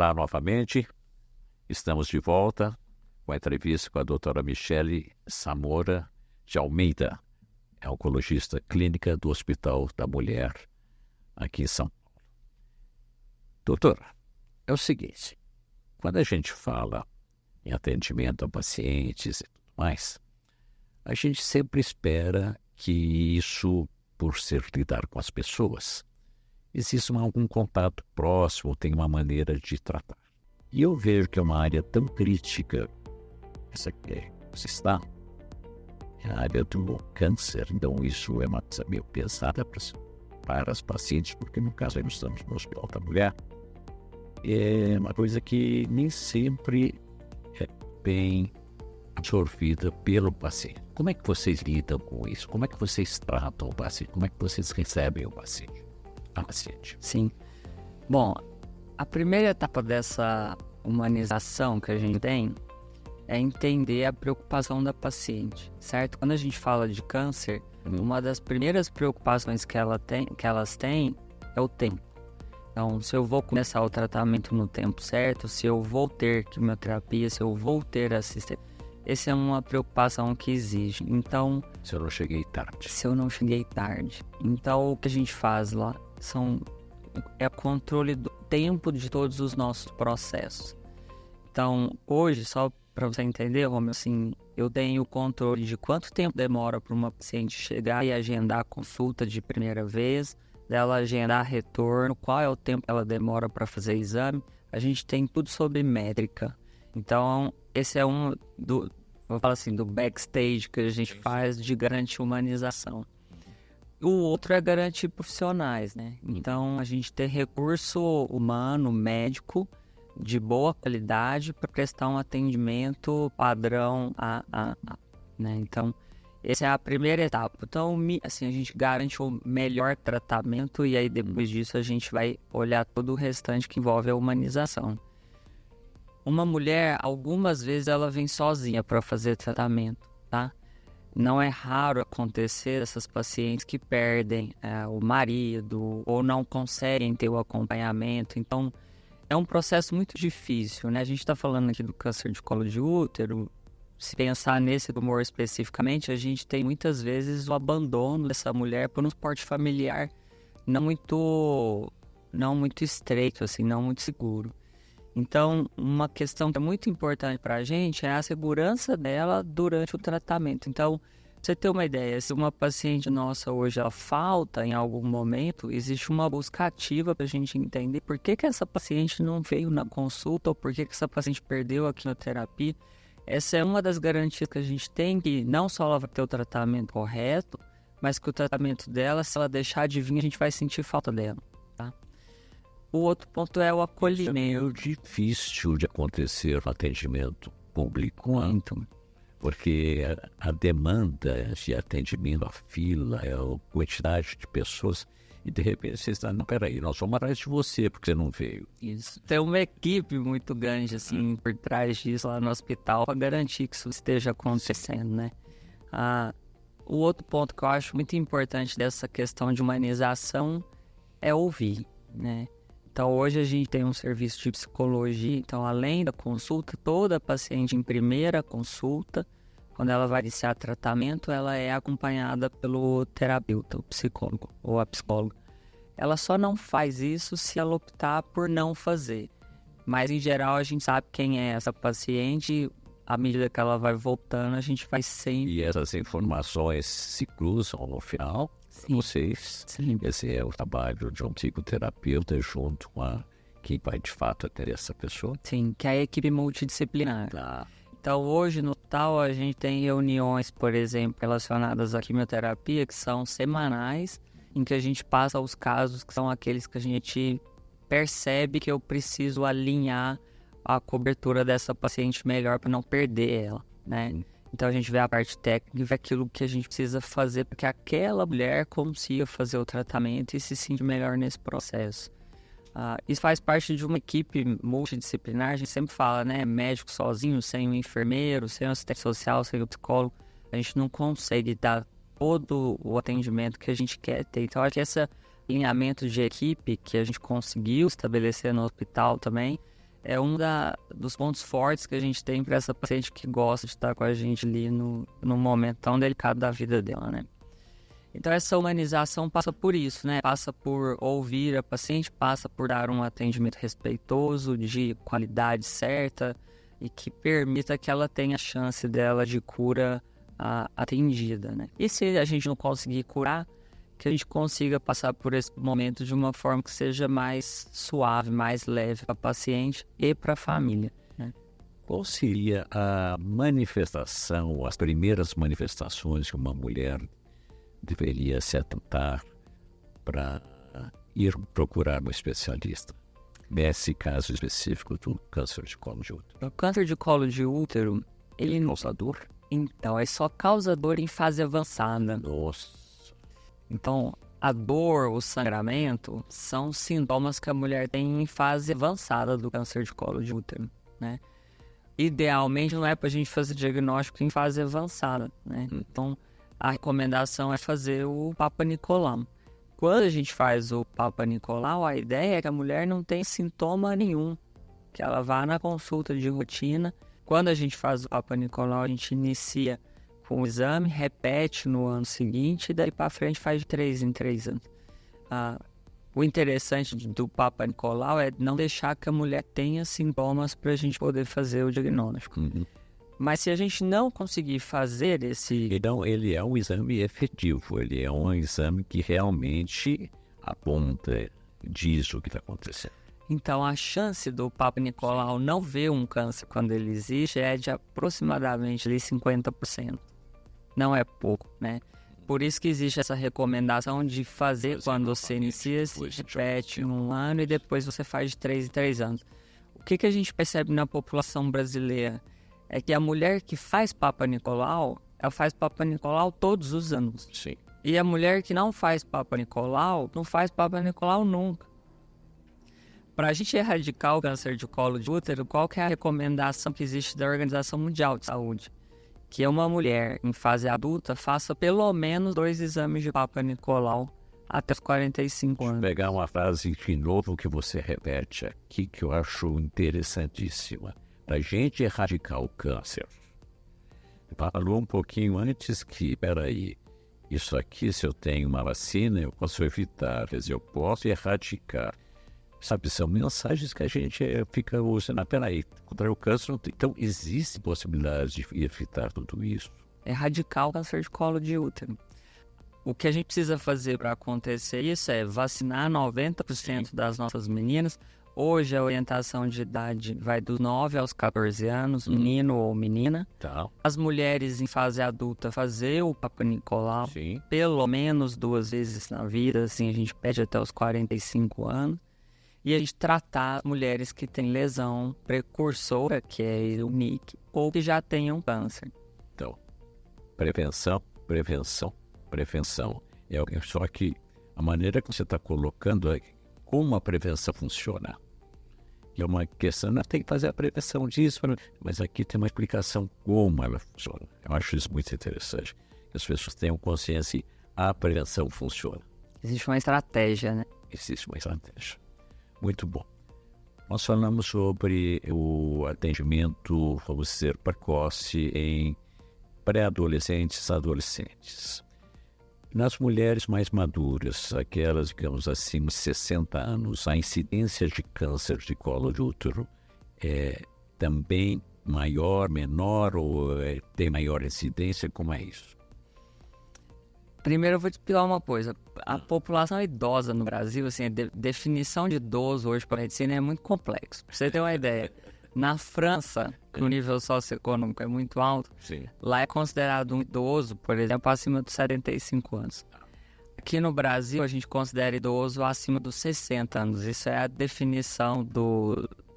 Olá novamente, estamos de volta com a entrevista com a doutora Michele Samora de Almeida, é oncologista clínica do Hospital da Mulher, aqui em São Paulo. Doutora, é o seguinte, quando a gente fala em atendimento a pacientes e tudo mais, a gente sempre espera que isso, por ser lidar com as pessoas, existe algum contato próximo, tem uma maneira de tratar. E eu vejo que é uma área tão crítica, essa que você está, é a área do câncer. Então isso é uma coisa meio pesada para as pacientes, porque no caso aí nós estamos no Hospital da Mulher, é uma coisa que nem sempre é bem absorvida pelo paciente. Como é que vocês lidam com isso? Como é que vocês tratam o paciente? Como é que vocês recebem o paciente? A paciente. Sim. Bom, a primeira etapa dessa humanização que a gente tem é entender a preocupação da paciente, certo? Quando a gente fala de câncer, uma das primeiras preocupações que elas têm é o tempo. Então, se eu vou começar o tratamento no tempo certo, se eu vou ter quimioterapia, se eu vou ter assistência, essa é uma preocupação que exige. Então, se eu não cheguei tarde. Então, o que a gente faz lá é o controle do tempo de todos os nossos processos. Então, hoje, só para você entender, Romeu, assim, eu tenho o controle de quanto tempo demora para uma paciente chegar e agendar a consulta de primeira vez, dela agendar retorno, qual é o tempo que ela demora para fazer exame. A gente tem tudo sobre métrica. Então, esse é vou falar assim, do backstage que a gente faz de garantir humanização. O outro é garantir profissionais, né? Então, a gente tem recurso humano, médico, de boa qualidade para prestar um atendimento padrão né? Então, essa é a primeira etapa. Então, assim, a gente garante o melhor tratamento e aí depois disso a gente vai olhar todo o restante que envolve a humanização. Uma mulher, algumas vezes ela vem sozinha para fazer tratamento, tá? Não é raro acontecer essas pacientes que perdem o marido ou não conseguem ter o acompanhamento. Então, é um processo muito difícil, né? A gente está falando aqui do câncer de colo de útero. Se pensar nesse tumor especificamente, a gente tem muitas vezes o abandono dessa mulher por um suporte familiar não muito estreito, assim, não muito seguro. Então, uma questão que é muito importante para a gente é a segurança dela durante o tratamento. Então, pra você ter uma ideia, se uma paciente nossa hoje ela falta em algum momento, existe uma busca ativa para a gente entender por que essa paciente não veio na consulta ou por que essa paciente perdeu a quimioterapia. Essa é uma das garantias que a gente tem, que não só ela vai ter o tratamento correto, mas que o tratamento dela, se ela deixar de vir, a gente vai sentir falta dela, tá? O outro ponto é o acolhimento. É difícil de acontecer no atendimento público, Muito. Porque a demanda de atendimento, a fila, a quantidade de pessoas, e de repente você está, não, peraí, nós vamos atrás de você, porque você não veio. Isso. Tem uma equipe muito grande, assim, por trás disso lá no hospital, para garantir que isso esteja acontecendo, né? O outro ponto que eu acho muito importante dessa questão de humanização é ouvir, né? Então, hoje a gente tem um serviço de psicologia. Então, além da consulta, toda paciente em primeira consulta, quando ela vai iniciar tratamento, ela é acompanhada pelo terapeuta, o psicólogo ou a psicóloga. Ela só não faz isso se ela optar por não fazer. Mas, em geral, a gente sabe quem é essa paciente. À medida que ela vai voltando, a gente vai sempre... E essas informações se cruzam no final. Sim. Vocês, Sim. Esse é o trabalho de um psicoterapeuta junto com quem vai de fato atender essa pessoa. Sim, que é a equipe multidisciplinar. Tá. Então, hoje no hospital a gente tem reuniões, por exemplo, relacionadas à quimioterapia, que são semanais, em que a gente passa os casos que são aqueles que a gente percebe que eu preciso alinhar a cobertura dessa paciente melhor para não perder ela, né? Então a gente vê a parte técnica e vê aquilo que a gente precisa fazer para que aquela mulher consiga fazer o tratamento e se sentir melhor nesse processo. Isso faz parte de uma equipe multidisciplinar. A gente sempre fala, né? Médico sozinho, sem o enfermeiro, sem o assistente social, sem o psicólogo, a gente não consegue dar todo o atendimento que a gente quer ter. Então, acho que esse alinhamento de equipe que a gente conseguiu estabelecer no hospital também é dos pontos fortes que a gente tem para essa paciente que gosta de estar com a gente ali no momento tão delicado da vida dela, né? Então essa humanização passa por isso, né? Passa por ouvir a paciente, passa por dar um atendimento respeitoso, de qualidade certa e que permita que ela tenha a chance dela de cura atendida, né? E se a gente não conseguir curar, que a gente consiga passar por esse momento de uma forma que seja mais suave, mais leve para a paciente e para a família, né? Qual seria a manifestação, as primeiras manifestações que uma mulher deveria se atentar para ir procurar um especialista? Nesse caso específico do câncer de colo de útero. O câncer de colo de útero, ele é causador? Então, é só causador em fase avançada. Nossa. Então, a dor, o sangramento, são sintomas que a mulher tem em fase avançada do câncer de colo de útero, né? Idealmente, não é para a gente fazer diagnóstico em fase avançada, né? Então, a recomendação é fazer o Papa Nicolau. Quando a gente faz o Papa Nicolau, a ideia é que a mulher não tem sintoma nenhum, que ela vá na consulta de rotina. Quando a gente faz o Papa Nicolau, a gente inicia com o exame, repete no ano seguinte e daí para frente faz de 3 em 3 anos. O interessante do Papa Nicolau é não deixar que a mulher tenha sintomas para a gente poder fazer o diagnóstico. Mas se a gente não conseguir fazer esse... Então, ele é um exame efetivo, ele é um exame que realmente aponta, diz o que está acontecendo. Então, a chance do Papa Nicolau não ver um câncer quando ele existe é de aproximadamente ali, 50%. Não é pouco, né? Por isso que existe essa recomendação de fazer quando você inicia, se repete em um ano e depois você faz de 3 em 3 anos. O que a gente percebe na população brasileira é que a mulher que faz Papa Nicolau, ela faz Papa Nicolau todos os anos. Sim. E a mulher que não faz Papa Nicolau, não faz Papa Nicolau nunca. Para a gente erradicar o câncer de colo de útero, qual que é a recomendação que existe da Organização Mundial de Saúde? Que uma mulher em fase adulta faça pelo menos 2 exames de Papa Nicolau até os 45 anos. Vou pegar uma frase de novo que você repete aqui, que eu acho interessantíssima. Para a gente erradicar o câncer, falou um pouquinho antes que, peraí, isso aqui, se eu tenho uma vacina, eu posso evitar, quer dizer, eu posso erradicar. Sabe, são mensagens que a gente fica usando. Peraí, contra o câncer não tem. Então, existe possibilidade de evitar tudo isso? Erradicar o câncer de colo de útero. O que a gente precisa fazer para acontecer isso é vacinar 90% das nossas meninas. Hoje a orientação de idade vai dos 9 aos 14 anos, menino ou menina. Tá. As mulheres em fase adulta fazer o Papa Nicolau pelo menos 2 vezes na vida, assim a gente pede até os 45 anos. E a gente tratar mulheres que têm lesão precursora, que é o NIC, ou que já tenham câncer. Então, prevenção. Só que a maneira que você está colocando é como a prevenção funciona. E é uma questão, não tem que fazer a prevenção disso, mas aqui tem uma explicação como ela funciona. Eu acho isso muito interessante. Que as pessoas tenham consciência que a prevenção funciona. Existe uma estratégia, né? Existe uma estratégia. Muito bom. Nós falamos sobre o atendimento, vamos dizer, precoce em pré-adolescentes e adolescentes. Nas mulheres mais maduras, aquelas, digamos, acima de 60 anos, a incidência de câncer de colo de útero é também maior, menor ou tem maior incidência? Como é isso? Primeiro eu vou te explicar uma coisa. A população idosa no Brasil, assim, a definição de idoso hoje para a medicina é muito complexo. Para você ter uma ideia, na França, que o nível socioeconômico é muito alto, lá é considerado um idoso, por exemplo, acima dos 75 anos. Aqui no Brasil, a gente considera idoso acima dos 60 anos. Isso é a definição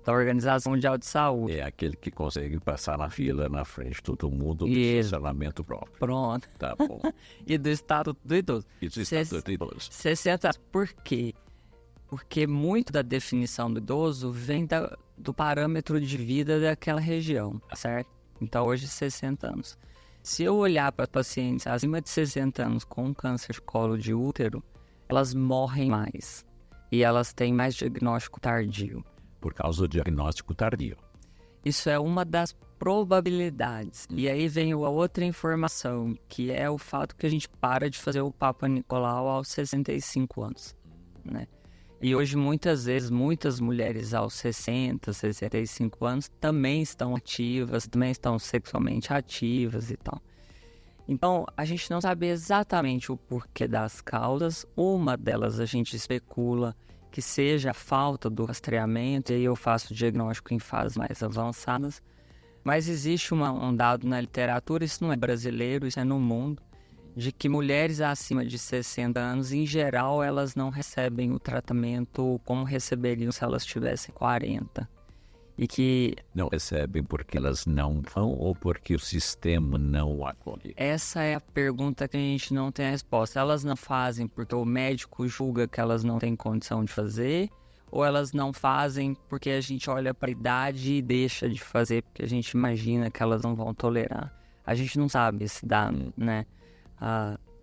da Organização Mundial de Saúde. É aquele que consegue passar na fila, na frente de todo mundo, com estacionamento próprio. Pronto. Tá bom. E do Estatuto do Idoso. E do Estatuto do Idoso. 60 anos. Por quê? Porque muito da definição do idoso vem do parâmetro de vida daquela região, certo? Então, hoje, 60 anos. Se eu olhar para pacientes acima de 60 anos com câncer de colo de útero, elas morrem mais. E elas têm mais diagnóstico tardio. por causa do diagnóstico tardio. Isso é uma das probabilidades. E aí vem a outra informação, que é o fato que a gente para de fazer o Papa Nicolau aos 65 anos, né? E hoje, muitas vezes, muitas mulheres aos 60, 65 anos também estão ativas, também estão sexualmente ativas e tal. Então, a gente não sabe exatamente o porquê das causas. Uma delas a gente especula que seja a falta do rastreamento, e aí eu faço o diagnóstico em fases mais avançadas. Mas existe um dado na literatura, isso não é brasileiro, isso é no mundo, de que mulheres acima de 60 anos, em geral, elas não recebem o tratamento como receberiam se elas tivessem 40. E que... Não recebem porque elas não vão ou porque o sistema não acolhe? Essa é a pergunta que a gente não tem a resposta. Elas não fazem porque o médico julga que elas não têm condição de fazer, ou elas não fazem porque a gente olha para a idade e deixa de fazer porque a gente imagina que elas não vão tolerar. A gente não sabe esse dado, né?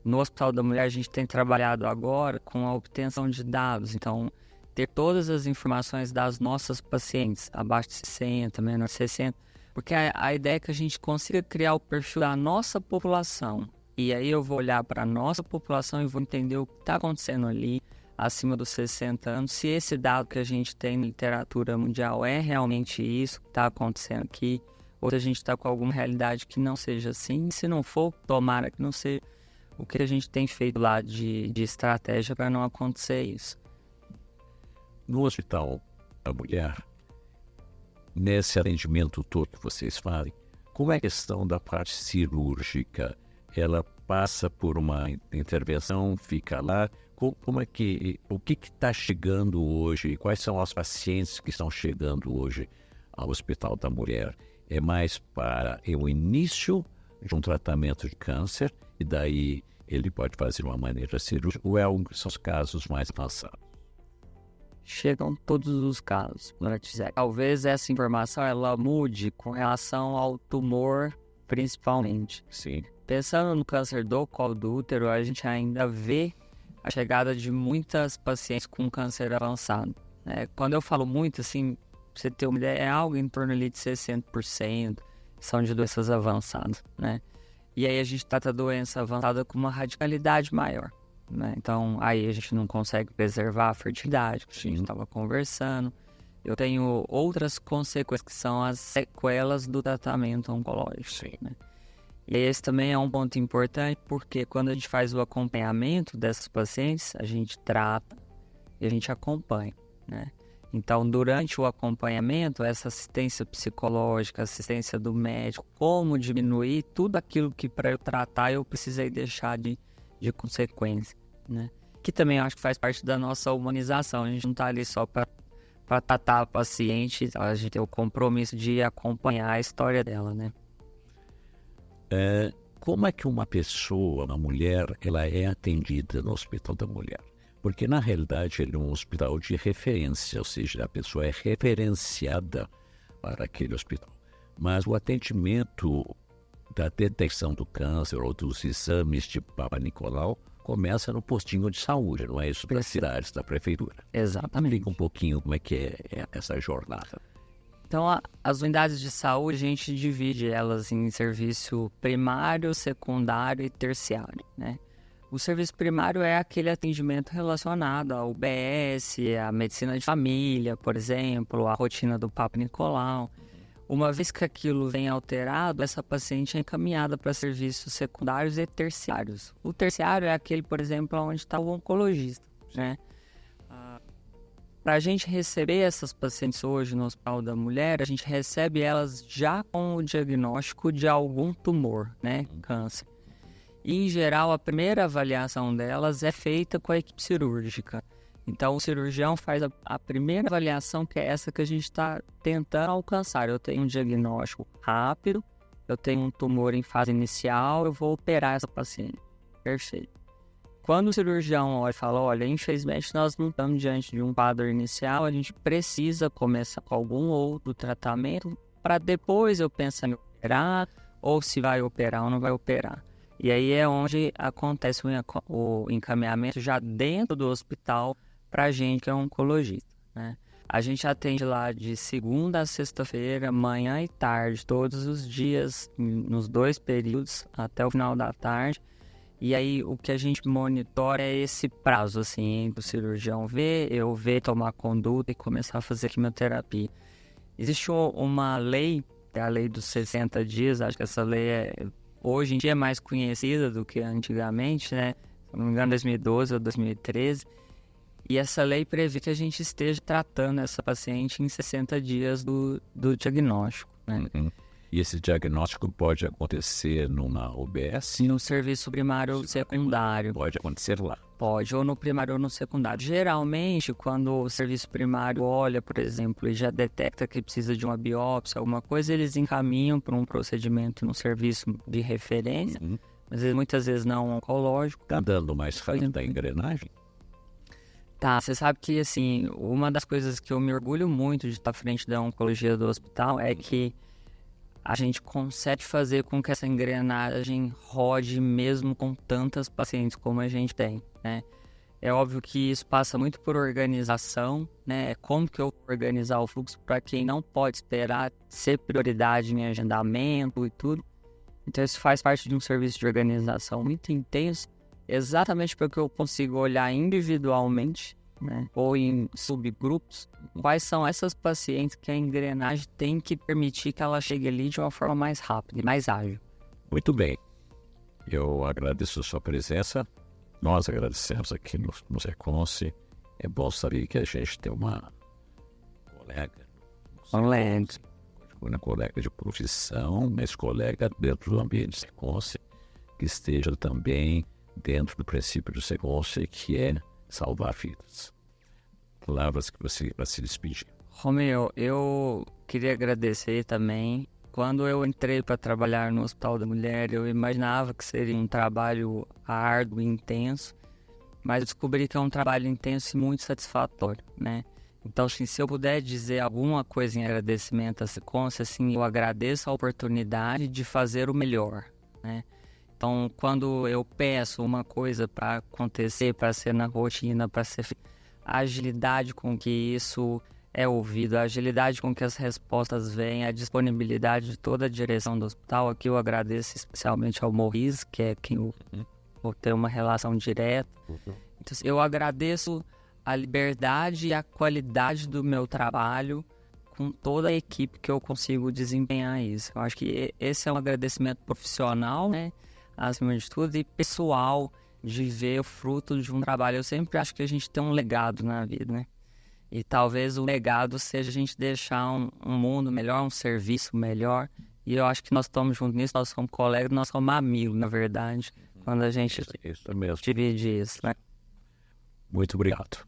No Hospital da Mulher a gente tem trabalhado agora com a obtenção de dados, então ter todas as informações das nossas pacientes, abaixo de 60, menor de 60, porque a ideia é que a gente consiga criar o perfil da nossa população, e aí eu vou olhar para a nossa população e vou entender o que está acontecendo ali, acima dos 60 anos, se esse dado que a gente tem na literatura mundial é realmente isso que está acontecendo aqui, ou se a gente está com alguma realidade que não seja assim. Se não for, tomara que não seja. O que a gente tem feito lá de estratégia para não acontecer isso? No Hospital da Mulher, nesse atendimento todo que vocês fazem, como é a questão da parte cirúrgica? Ela passa por uma intervenção, fica lá? Como é que, o que está chegando hoje? Quais são os pacientes que estão chegando hoje ao Hospital da Mulher? É mais para o início de um tratamento de câncer e daí ele pode fazer uma maneira cirúrgica ou são os casos mais avançados? Chegam todos os casos. Talvez essa informação ela mude com relação ao tumor principalmente. Sim. Pensando no câncer do colo do útero, a gente ainda vê a chegada de muitas pacientes com câncer avançado. Quando eu falo muito, assim, pra você ter uma ideia, é algo em torno ali de 60% são de doenças avançadas, né? E aí a gente trata a doença avançada com uma radicalidade maior, né? Então, aí a gente não consegue preservar a fertilidade, que a gente estava conversando. Eu tenho outras consequências, que são as sequelas do tratamento oncológico, né? E esse também é um ponto importante, porque quando a gente faz o acompanhamento dessas pacientes, a gente trata e a gente acompanha, né? Então, durante o acompanhamento, essa assistência psicológica, assistência do médico, como diminuir tudo aquilo que para eu tratar eu precisei deixar de consequência, né? Que também eu acho que faz parte da nossa humanização. A gente não está ali só para tratar a paciente, a gente tem o compromisso de acompanhar a história dela, né? Como é que uma pessoa, uma mulher, ela é atendida no Hospital da Mulher? Porque, na realidade, ele é um hospital de referência, ou seja, a pessoa é referenciada para aquele hospital. Mas o atendimento da detecção do câncer ou dos exames de Papa Nicolau começa no postinho de saúde, não é isso? Das cidades, da prefeitura. Exatamente. Explica um pouquinho como é que é essa jornada. Então, as unidades de saúde, a gente divide elas em serviço primário, secundário e terciário, né? O serviço primário é aquele atendimento relacionado ao UBS, à medicina de família, por exemplo, a rotina do Papa Nicolau. Uma vez que aquilo vem alterado, essa paciente é encaminhada para serviços secundários e terciários. O terciário é aquele, por exemplo, onde está o oncologista, né? Para a gente receber essas pacientes hoje no Hospital da Mulher, a gente recebe elas já com o diagnóstico de algum tumor, né? Câncer. E, em geral, a primeira avaliação delas é feita com a equipe cirúrgica. Então, o cirurgião faz a primeira avaliação, que é essa que a gente está tentando alcançar. Eu tenho um diagnóstico rápido, eu tenho um tumor em fase inicial, eu vou operar essa paciente. Perfeito. Quando o cirurgião olha e fala, olha, infelizmente nós não estamos diante de um quadro inicial, a gente precisa começar com algum outro tratamento para depois eu pensar em operar, ou se vai operar ou não vai operar. E aí é onde acontece o encaminhamento já dentro do hospital para a gente que é oncologista, né? A gente atende lá de segunda a sexta-feira, manhã e tarde, todos os dias, nos 2 períodos, até o final da tarde. E aí, o que a gente monitora é esse prazo, assim, do cirurgião ver, eu ver, tomar conduta e começar a fazer quimioterapia. Existe uma lei, que é a lei dos 60 dias, acho que essa lei hoje em dia é mais conhecida do que antigamente, né? Se não me engano, 2012 ou 2013. E essa lei prevê que a gente esteja tratando essa paciente em 60 dias do diagnóstico, né? Uhum. E esse diagnóstico pode acontecer numa UBS? No serviço primário ou secundário. Pode acontecer lá. Pode, ou no primário ou no secundário. Geralmente, quando o serviço primário olha, por exemplo, e já detecta que precisa de uma biópsia, alguma coisa, eles encaminham para um procedimento no serviço de referência, mas muitas vezes não oncológico. Está dando mais rápido da engrenagem? Tá, você sabe que, assim, uma das coisas que eu me orgulho muito de estar à frente da oncologia do hospital é que a gente consegue fazer com que essa engrenagem rode mesmo com tantas pacientes como a gente tem, né? É óbvio que isso passa muito por organização, né? Como que eu vou organizar o fluxo para quem não pode esperar ser prioridade em agendamento e tudo. Então isso faz parte de um serviço de organização muito intenso, exatamente porque eu consigo olhar individualmente, né, ou em subgrupos, quais são essas pacientes que a engrenagem tem que permitir que ela chegue ali de uma forma mais rápida e mais ágil. Muito bem. Eu agradeço a sua presença. Nós agradecemos aqui no Seconce. É bom saber que a gente tem uma colega de profissão, mas colega dentro do ambiente Seconce, que esteja também dentro do princípio do Seconce, que é salvar vidas. Palavras que você vai se despedir. Romeu, eu queria agradecer também. Quando eu entrei para trabalhar no Hospital da Mulher, eu imaginava que seria um trabalho árduo e intenso, mas descobri que é um trabalho intenso e muito satisfatório, né? Então, assim, se eu puder dizer alguma coisa em agradecimento a Seconce, assim, eu agradeço a oportunidade de fazer o melhor, né? Então, quando eu peço uma coisa para acontecer, para ser na rotina, para ser a agilidade com que isso é ouvido, a agilidade com que as respostas vêm, a disponibilidade de toda a direção do hospital, aqui eu agradeço especialmente ao Morris, que é quem eu vou ter uma relação direta. Então, eu agradeço a liberdade e a qualidade do meu trabalho com toda a equipe que eu consigo desempenhar isso. Eu acho que esse é um agradecimento profissional, né? Acima de tudo, e pessoal, de ver o fruto de um trabalho. Eu sempre acho que a gente tem um legado na vida, né? E talvez o legado seja a gente deixar um mundo melhor, um serviço melhor. E eu acho que nós estamos juntos nisso, nós somos colegas, nós somos amigos, na verdade, quando a gente Isso mesmo. divide isso, né? Muito obrigado.